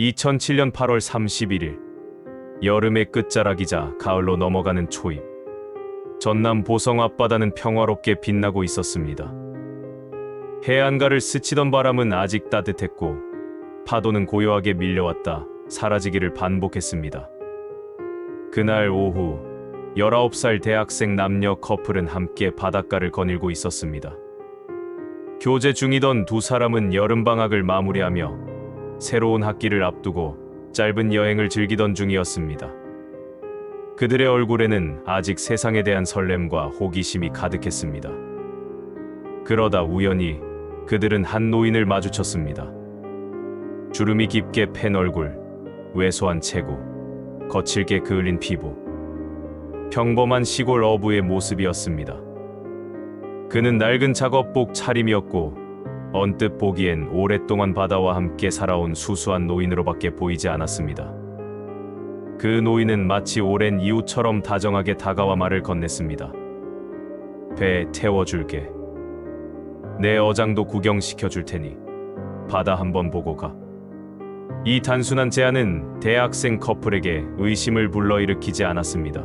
2007년 8월 31일, 여름의 끝자락이자 가을로 넘어가는 초입. 전남 보성 앞바다는 평화롭게 빛나고 있었습니다. 해안가를 스치던 바람은 아직 따뜻했고 파도는 고요하게 밀려왔다 사라지기를 반복했습니다. 그날 오후 19살 대학생 남녀 커플은 함께 바닷가를 거닐고 있었습니다. 교제 중이던 두 사람은 여름방학을 마무리하며 새로운 학기를 앞두고 짧은 여행을 즐기던 중이었습니다. 그들의 얼굴에는 아직 세상에 대한 설렘과 호기심이 가득했습니다. 그러다 우연히 그들은 한 노인을 마주쳤습니다. 주름이 깊게 팬 얼굴, 왜소한 체구, 거칠게 그을린 피부. 평범한 시골 어부의 모습이었습니다. 그는 낡은 작업복 차림이었고 언뜻 보기엔 오랫동안 바다와 함께 살아온 수수한 노인으로밖에 보이지 않았습니다. 그 노인은 마치 오랜 이웃처럼 다정하게 다가와 말을 건넸습니다. 배에 태워줄게. 내 어장도 구경시켜줄 테니 바다 한번 보고 가. 이 단순한 제안은 대학생 커플에게 의심을 불러일으키지 않았습니다.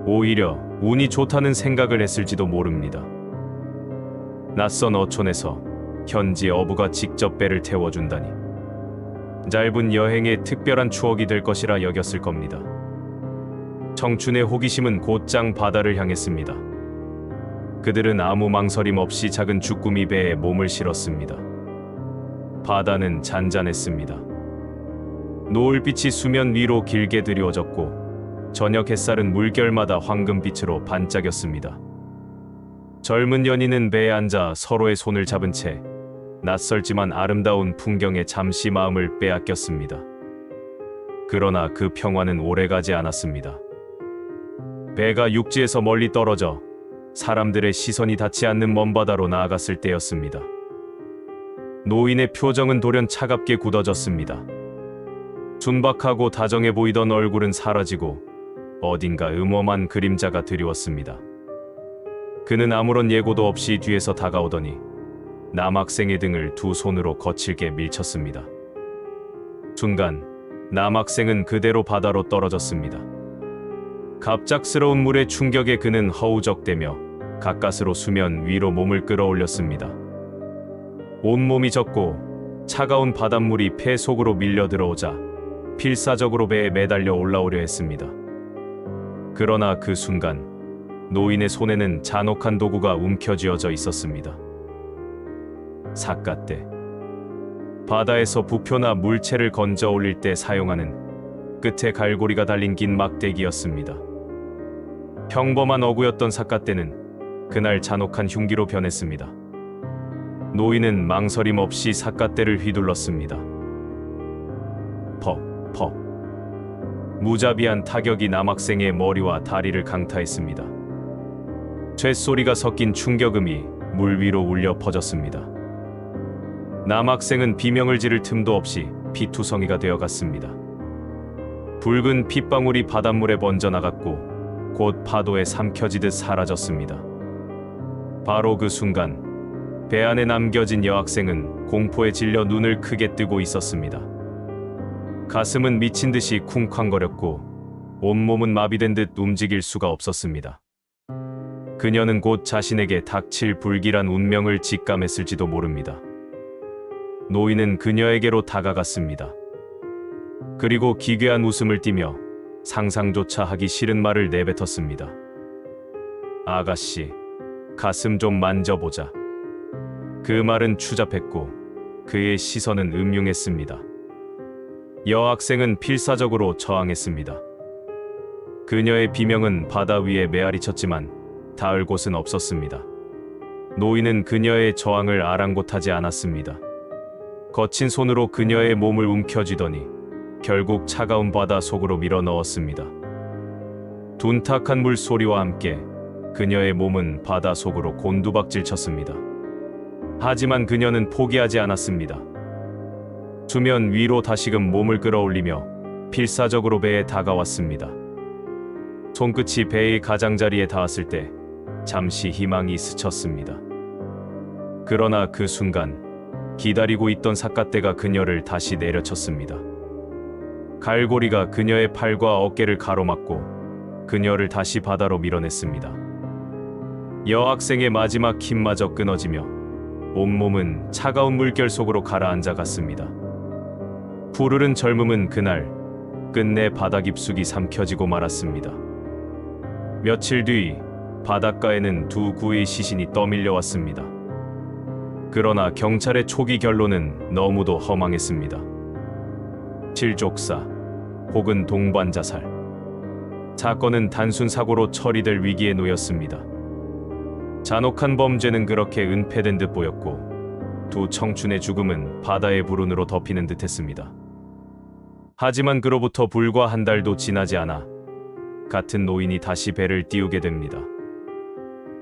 오히려 운이 좋다는 생각을 했을지도 모릅니다. 낯선 어촌에서 현지 어부가 직접 배를 태워준다니 짧은 여행에 특별한 추억이 될 것이라 여겼을 겁니다. 청춘의 호기심은 곧장 바다를 향했습니다. 그들은 아무 망설임 없이 작은 주꾸미 배에 몸을 실었습니다. 바다는 잔잔했습니다. 노을빛이 수면 위로 길게 드리워졌고 저녁 햇살은 물결마다 황금빛으로 반짝였습니다. 젊은 연인은 배에 앉아 서로의 손을 잡은 채 낯설지만 아름다운 풍경에 잠시 마음을 빼앗겼습니다. 그러나 그 평화는 오래가지 않았습니다. 배가 육지에서 멀리 떨어져 사람들의 시선이 닿지 않는 먼 바다로 나아갔을 때였습니다. 노인의 표정은 돌연 차갑게 굳어졌습니다. 순박하고 다정해 보이던 얼굴은 사라지고 어딘가 음험한 그림자가 드리웠습니다. 그는 아무런 예고도 없이 뒤에서 다가오더니 남학생의 등을 두 손으로 거칠게 밀쳤습니다. 순간 남학생은 그대로 바다로 떨어졌습니다. 갑작스러운 물의 충격에 그는 허우적대며 가까스로 수면 위로 몸을 끌어올렸습니다. 온몸이 젖고 차가운 바닷물이 폐 속으로 밀려 들어오자 필사적으로 배에 매달려 올라오려 했습니다. 그러나 그 순간 노인의 손에는 잔혹한 도구가 움켜쥐어져 있었습니다. 삿갓대. 바다에서 부표나 물체를 건져 올릴 때 사용하는 끝에 갈고리가 달린 긴 막대기였습니다. 평범한 어구였던 삿갓대는 그날 잔혹한 흉기로 변했습니다. 노인은 망설임 없이 삿갓대를 휘둘렀습니다. 퍽. 무자비한 타격이 남학생의 머리와 다리를 강타했습니다. 쇳소리가 섞인 충격음이 물 위로 울려 퍼졌습니다. 남학생은 비명을 지를 틈도 없이 피투성이가 되어갔습니다. 붉은 핏방울이 바닷물에 번져나갔고 곧 파도에 삼켜지듯 사라졌습니다. 바로 그 순간 배 안에 남겨진 여학생은 공포에 질려 눈을 크게 뜨고 있었습니다. 가슴은 미친 듯이 쿵쾅거렸고 온몸은 마비된 듯 움직일 수가 없었습니다. 그녀는 곧 자신에게 닥칠 불길한 운명을 직감했을지도 모릅니다. 노인은 그녀에게로 다가갔습니다. 그리고 기괴한 웃음을 띠며 상상조차 하기 싫은 말을 내뱉었습니다. 아가씨, 가슴 좀 만져보자. 그 말은 추잡했고 그의 시선은 음흉했습니다. 여학생은 필사적으로 저항했습니다. 그녀의 비명은 바다 위에 메아리쳤지만 닿을 곳은 없었습니다. 노인은 그녀의 저항을 아랑곳하지 않았습니다. 거친 손으로 그녀의 몸을 움켜쥐더니 결국 차가운 바다 속으로 밀어 넣었습니다. 둔탁한 물소리와 함께 그녀의 몸은 바다 속으로 곤두박질 쳤습니다. 하지만 그녀는 포기하지 않았습니다. 수면 위로 다시금 몸을 끌어올리며 필사적으로 배에 다가왔습니다. 손끝이 배의 가장자리에 닿았을 때 잠시 희망이 스쳤습니다. 그러나 그 순간 기다리고 있던 삿갓대가 그녀를 다시 내려쳤습니다. 갈고리가 그녀의 팔과 어깨를 가로막고 그녀를 다시 바다로 밀어냈습니다. 여학생의 마지막 힘마저 끊어지며 온몸은 차가운 물결 속으로 가라앉아 갔습니다. 푸르른 젊음은 그날 끝내 바다 깊숙이 삼켜지고 말았습니다. 며칠 뒤 바닷가에는 두 구의 시신이 떠밀려 왔습니다. 그러나 경찰의 초기 결론은 너무도 허망했습니다. 실족사 혹은 동반자살. 사건은 단순 사고로 처리될 위기에 놓였습니다. 잔혹한 범죄는 그렇게 은폐된 듯 보였고 두 청춘의 죽음은 바다의 불운으로 덮이는 듯했습니다. 하지만 그로부터 불과 한 달도 지나지 않아 같은 노인이 다시 배를 띄우게 됩니다.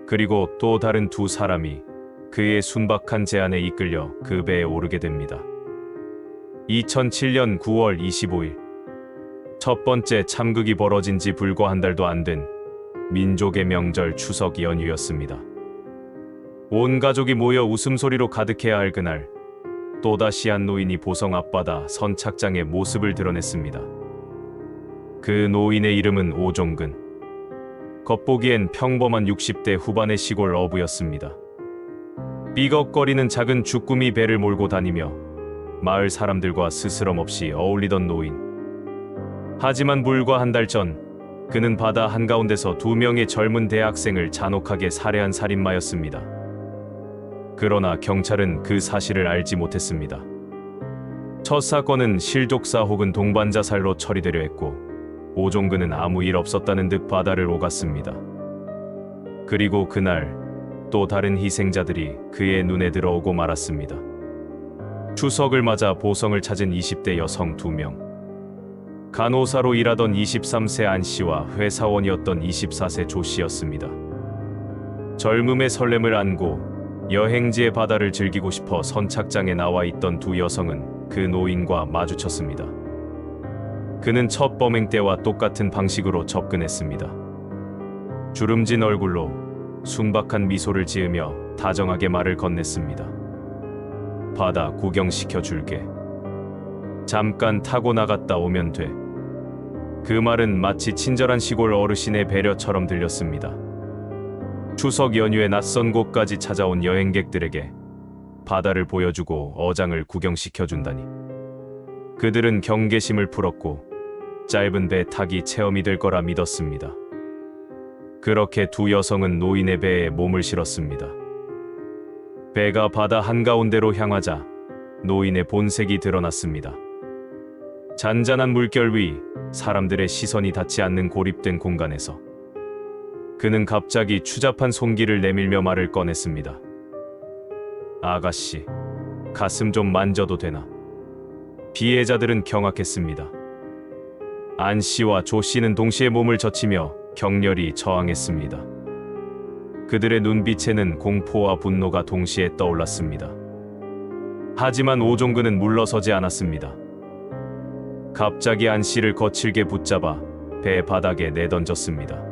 그리고 또 다른 두 사람이 그의 순박한 제안에 이끌려 그 배에 오르게 됩니다. 2007년 9월 25일 첫 번째 참극이 벌어진 지 불과 한 달도 안 된 민족의 명절 추석 연휴였습니다. 온 가족이 모여 웃음소리로 가득해야 할 그날, 또다시 한 노인이 보성 앞바다 선착장의 모습을 드러냈습니다. 그 노인의 이름은 오종근. 겉보기엔 평범한 60대 후반의 시골 어부였습니다. 삐걱거리는 작은 주꾸미 배를 몰고 다니며 마을 사람들과 스스럼없이 어울리던 노인. 하지만 불과 한 달 전 그는 바다 한가운데서 두 명의 젊은 대학생을 잔혹하게 살해한 살인마였습니다. 그러나 경찰은 그 사실을 알지 못했습니다. 첫 사건은 실족사 혹은 동반자살로 처리되려 했고 오종근은 아무 일 없었다는 듯 바다를 오갔습니다. 그리고 그날 또 다른 희생자들이 그의 눈에 들어오고 말았습니다. 추석을 맞아 보성을 찾은 20대 여성 2명. 간호사로 일하던 23세 안 씨와 회사원이었던 24세 조 씨였습니다. 젊음의 설렘을 안고 여행지의 바다를 즐기고 싶어 선착장에 나와 있던 두 여성은 그 노인과 마주쳤습니다. 그는 첫 범행 때와 똑같은 방식으로 접근했습니다. 주름진 얼굴로 순박한 미소를 지으며 다정하게 말을 건넸습니다. 바다 구경시켜 줄게. 잠깐 타고 나갔다 오면 돼. 그 말은 마치 친절한 시골 어르신의 배려처럼 들렸습니다. 추석 연휴에 낯선 곳까지 찾아온 여행객들에게 바다를 보여주고 어장을 구경시켜준다니. 그들은 경계심을 풀었고 짧은 배 타기 체험이 될 거라 믿었습니다. 그렇게 두 여성은 노인의 배에 몸을 실었습니다. 배가 바다 한가운데로 향하자 노인의 본색이 드러났습니다. 잔잔한 물결 위 사람들의 시선이 닿지 않는 고립된 공간에서 그는 갑자기 추잡한 손길을 내밀며 말을 꺼냈습니다. 아가씨, 가슴 좀 만져도 되나? 피해자들은 경악했습니다. 안 씨와 조 씨는 동시에 몸을 젖히며 격렬히 저항했습니다. 그들의 눈빛에는 공포와 분노가 동시에 떠올랐습니다. 하지만 오종근은 물러서지 않았습니다. 갑자기 안 씨를 거칠게 붙잡아 배 바닥에 내던졌습니다.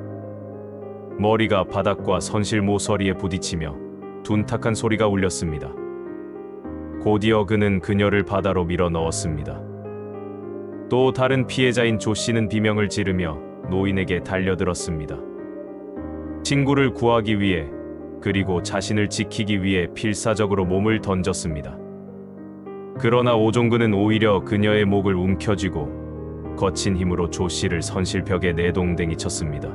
머리가 바닥과 선실 모서리에 부딪히며 둔탁한 소리가 울렸습니다. 곧이어 그는 그녀를 바다로 밀어 넣었습니다. 또 다른 피해자인 조 씨는 비명을 지르며 노인에게 달려들었습니다. 친구를 구하기 위해 그리고 자신을 지키기 위해 필사적으로 몸을 던졌습니다. 그러나 오종근은 오히려 그녀의 목을 움켜쥐고 거친 힘으로 조 씨를 선실벽에 내동댕이 쳤습니다.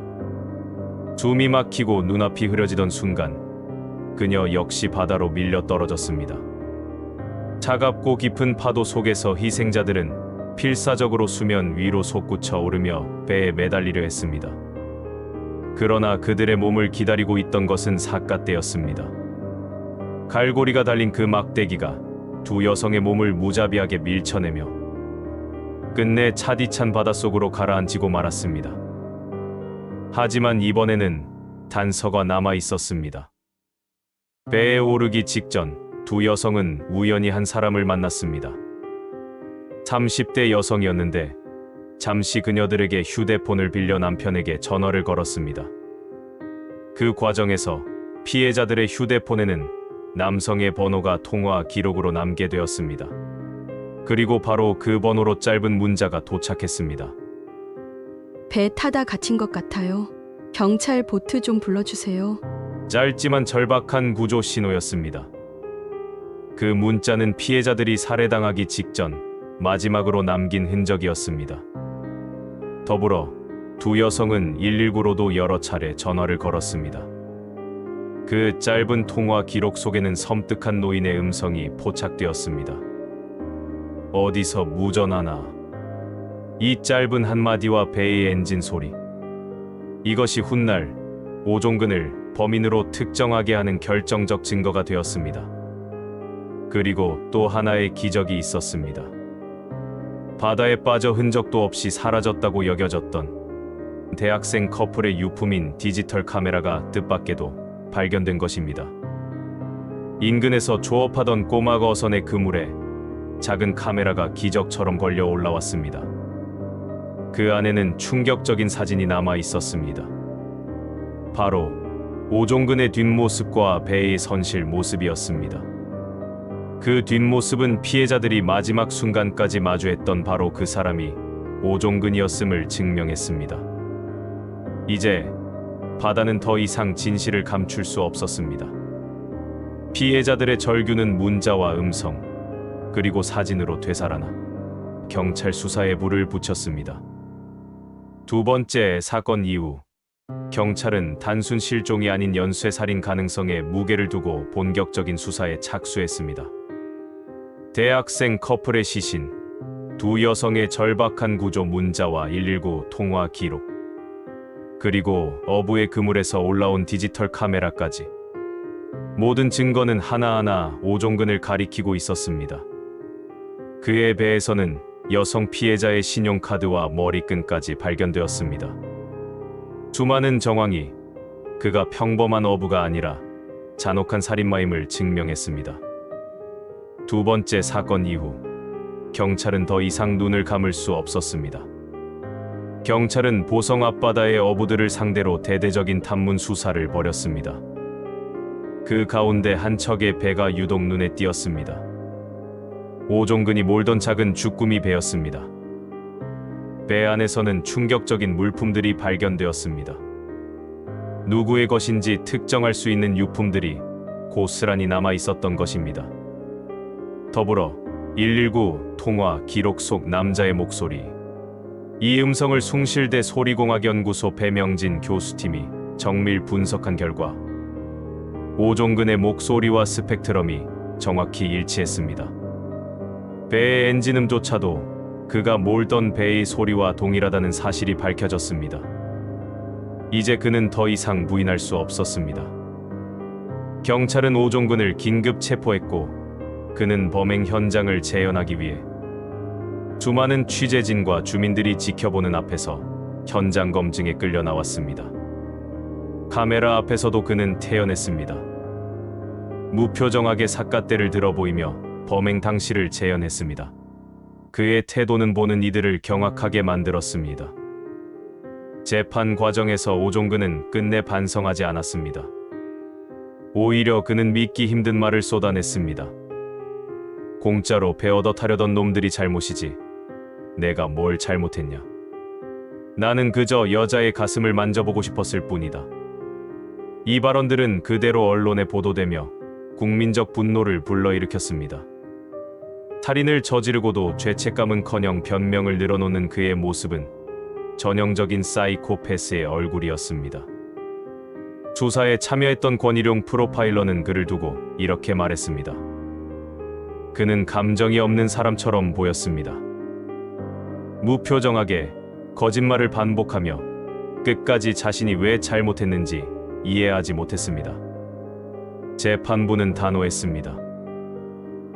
숨이 막히고 눈앞이 흐려지던 순간 그녀 역시 바다로 밀려 떨어졌습니다. 차갑고 깊은 파도 속에서 희생자들은 필사적으로 수면 위로 솟구쳐 오르며 배에 매달리려 했습니다. 그러나 그들의 몸을 기다리고 있던 것은 삿갓대였습니다. 갈고리가 달린 그 막대기가 두 여성의 몸을 무자비하게 밀쳐내며 끝내 차디찬 바닷속으로 가라앉히고 말았습니다. 하지만 이번에는 단서가 남아 있었습니다. 배에 오르기 직전 두 여성은 우연히 한 사람을 만났습니다. 30대 여성이었는데 잠시 그녀들에게 휴대폰을 빌려 남편에게 전화를 걸었습니다. 그 과정에서 피해자들의 휴대폰에는 남성의 번호가 통화 기록으로 남게 되었습니다. 그리고 바로 그 번호로 짧은 문자가 도착했습니다. 배 타다 갇힌 것 같아요. 경찰 보트 좀 불러주세요. 짧지만 절박한 구조 신호였습니다. 그 문자는 피해자들이 살해당하기 직전 마지막으로 남긴 흔적이었습니다. 더불어 두 여성은 119로도 여러 차례 전화를 걸었습니다. 그 짧은 통화 기록 속에는 섬뜩한 노인의 음성이 포착되었습니다. 어디서 무전하나. 이 짧은 한마디와 배의 엔진 소리. 이것이 훗날 오종근을 범인으로 특정하게 하는 결정적 증거가 되었습니다. 그리고 또 하나의 기적이 있었습니다. 바다에 빠져 흔적도 없이 사라졌다고 여겨졌던 대학생 커플의 유품인 디지털 카메라가 뜻밖에도 발견된 것입니다. 인근에서 조업하던 꼬마 어선의 그물에 작은 카메라가 기적처럼 걸려 올라왔습니다. 그 안에는 충격적인 사진이 남아 있었습니다. 바로 오종근의 뒷모습과 배의 선실 모습이었습니다. 그 뒷모습은 피해자들이 마지막 순간까지 마주했던 바로 그 사람이 오종근이었음을 증명했습니다. 이제 바다는 더 이상 진실을 감출 수 없었습니다. 피해자들의 절규는 문자와 음성, 그리고 사진으로 되살아나 경찰 수사에 불을 붙였습니다. 두 번째 사건 이후 경찰은 단순 실종이 아닌 연쇄살인 가능성에 무게를 두고 본격적인 수사에 착수했습니다. 대학생 커플의 시신, 두 여성의 절박한 구조 문자와 119 통화 기록, 그리고 어부의 그물에서 올라온 디지털 카메라까지 모든 증거는 하나하나 오종근을 가리키고 있었습니다. 그의 배에서는 여성 피해자의 신용카드와 머리끈까지 발견되었습니다. 수많은 정황이 그가 평범한 어부가 아니라 잔혹한 살인마임을 증명했습니다. 두 번째 사건 이후 경찰은 더 이상 눈을 감을 수 없었습니다. 경찰은 보성 앞바다의 어부들을 상대로 대대적인 탐문 수사를 벌였습니다. 그 가운데 한 척의 배가 유독 눈에 띄었습니다. 오종근이 몰던 작은 주꾸미 배였습니다. 배 안에서는 충격적인 물품들이 발견되었습니다. 누구의 것인지 특정할 수 있는 유품들이 고스란히 남아 있었던 것입니다. 더불어 119 통화 기록 속 남자의 목소리. 이 음성을 숭실대 소리공학연구소 배명진 교수팀이 정밀 분석한 결과 오종근의 목소리와 스펙트럼이 정확히 일치했습니다. 배의 엔진음조차도 그가 몰던 배의 소리와 동일하다는 사실이 밝혀졌습니다. 이제 그는 더 이상 부인할 수 없었습니다. 경찰은 오종근을 긴급 체포했고 그는 범행 현장을 재현하기 위해 수많은 취재진과 주민들이 지켜보는 앞에서 현장 검증에 끌려 나왔습니다. 카메라 앞에서도 그는 태연했습니다. 무표정하게 삿갓대를 들어 보이며 범행 당시를 재현했습니다. 그의 태도는 보는 이들을 경악하게 만들었습니다. 재판 과정에서 오종근은 끝내 반성하지 않았습니다. 오히려 그는 믿기 힘든 말을 쏟아냈습니다. 공짜로 배 얻어 타려던 놈들이 잘못이지 내가 뭘 잘못했냐. 나는 그저 여자의 가슴을 만져보고 싶었을 뿐이다. 이 발언들은 그대로 언론에 보도되며 국민적 분노를 불러일으켰습니다. 살인을 저지르고도 죄책감은커녕 변명을 늘어놓는 그의 모습은 전형적인 사이코패스의 얼굴이었습니다. 수사에 참여했던 권일용 프로파일러는 그를 두고 이렇게 말했습니다. 그는 감정이 없는 사람처럼 보였습니다. 무표정하게 거짓말을 반복하며 끝까지 자신이 왜 잘못했는지 이해하지 못했습니다. 재판부는 단호했습니다.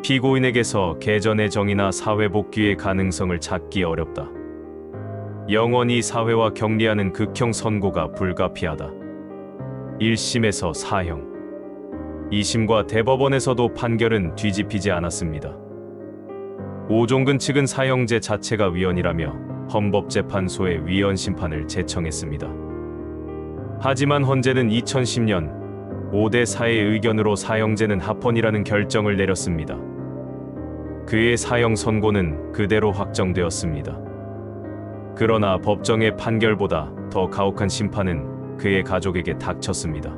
피고인에게서 개전의 정의나 사회 복귀의 가능성을 찾기 어렵다. 영원히 사회와 격리하는 극형 선고가 불가피하다. 1심에서 사형, 2심과 대법원에서도 판결은 뒤집히지 않았습니다. 오종근 측은 사형제 자체가 위헌이라며 헌법재판소에 위헌 심판을 제청했습니다. 하지만 헌재는 2010년 5대4의 의견으로 사형제는 합헌이라는 결정을 내렸습니다. 그의 사형 선고는 그대로 확정되었습니다. 그러나 법정의 판결보다 더 가혹한 심판은 그의 가족에게 닥쳤습니다.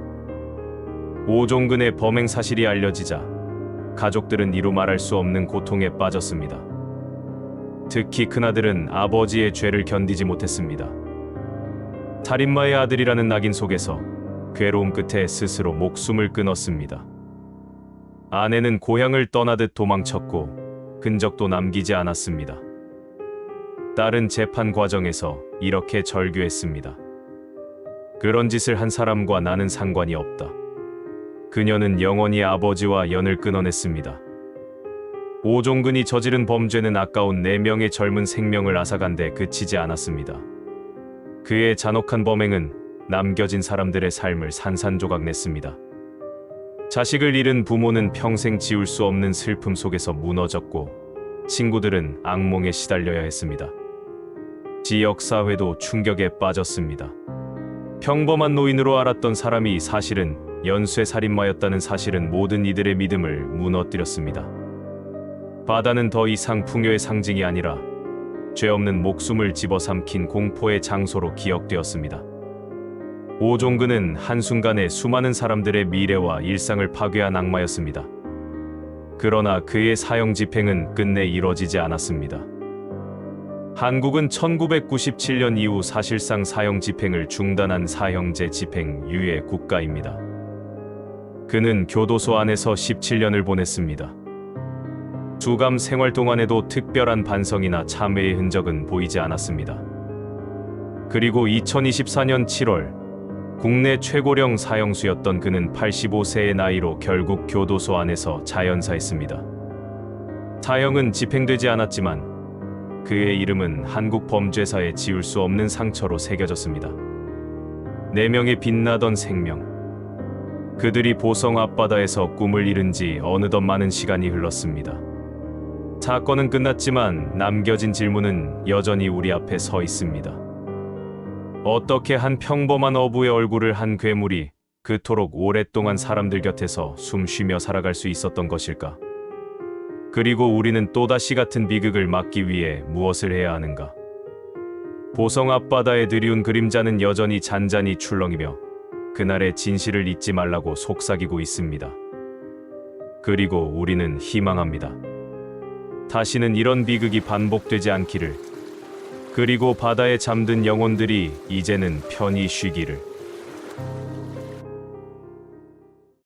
오종근의 범행 사실이 알려지자 가족들은 이루 말할 수 없는 고통에 빠졌습니다. 특히 큰아들은 아버지의 죄를 견디지 못했습니다. 살인마의 아들이라는 낙인 속에서 괴로움 끝에 스스로 목숨을 끊었습니다. 아내는 고향을 떠나듯 도망쳤고 흔적도 남기지 않았습니다. 딸은 재판 과정에서 이렇게 절규했습니다. 그런 짓을 한 사람과 나는 상관이 없다. 그녀는 영원히 아버지와 연을 끊어냈습니다. 오종근이 저지른 범죄는 아까운 4명의 젊은 생명을 앗아간데 그치지 않았습니다. 그의 잔혹한 범행은 남겨진 사람들의 삶을 산산조각냈습니다. 자식을 잃은 부모는 평생 지울 수 없는 슬픔 속에서 무너졌고 친구들은 악몽에 시달려야 했습니다. 지역사회도 충격에 빠졌습니다. 평범한 노인으로 알았던 사람이 사실은 연쇄 살인마였다는 사실은 모든 이들의 믿음을 무너뜨렸습니다. 바다는 더 이상 풍요의 상징이 아니라 죄 없는 목숨을 집어삼킨 공포의 장소로 기억되었습니다. 오종근은 한순간에 수많은 사람들의 미래와 일상을 파괴한 악마였습니다. 그러나 그의 사형 집행은 끝내 이뤄지지 않았습니다. 한국은 1997년 이후 사실상 사형 집행을 중단한 사형제 집행 유예 국가입니다. 그는 교도소 안에서 17년을 보냈습니다. 수감 생활 동안에도 특별한 반성이나 참회의 흔적은 보이지 않았습니다. 그리고 2024년 7월 국내 최고령 사형수였던 그는 85세의 나이로 결국 교도소 안에서 자연사했습니다. 사형은 집행되지 않았지만 그의 이름은 한국 범죄사에 지울 수 없는 상처로 새겨졌습니다. 4명의 빛나던 생명. 그들이 보성 앞바다에서 꿈을 이룬 지 어느덧 많은 시간이 흘렀습니다. 사건은 끝났지만 남겨진 질문은 여전히 우리 앞에 서 있습니다. 어떻게 한 평범한 어부의 얼굴을 한 괴물이 그토록 오랫동안 사람들 곁에서 숨 쉬며 살아갈 수 있었던 것일까? 그리고 우리는 또다시 같은 비극을 막기 위해 무엇을 해야 하는가? 보성 앞바다의 드리운 그림자는 여전히 잔잔히 출렁이며 그날의 진실을 잊지 말라고 속삭이고 있습니다. 그리고 우리는 희망합니다. 다시는 이런 비극이 반복되지 않기를. 그리고 바다에 잠든 영혼들이 이제는 편히 쉬기를.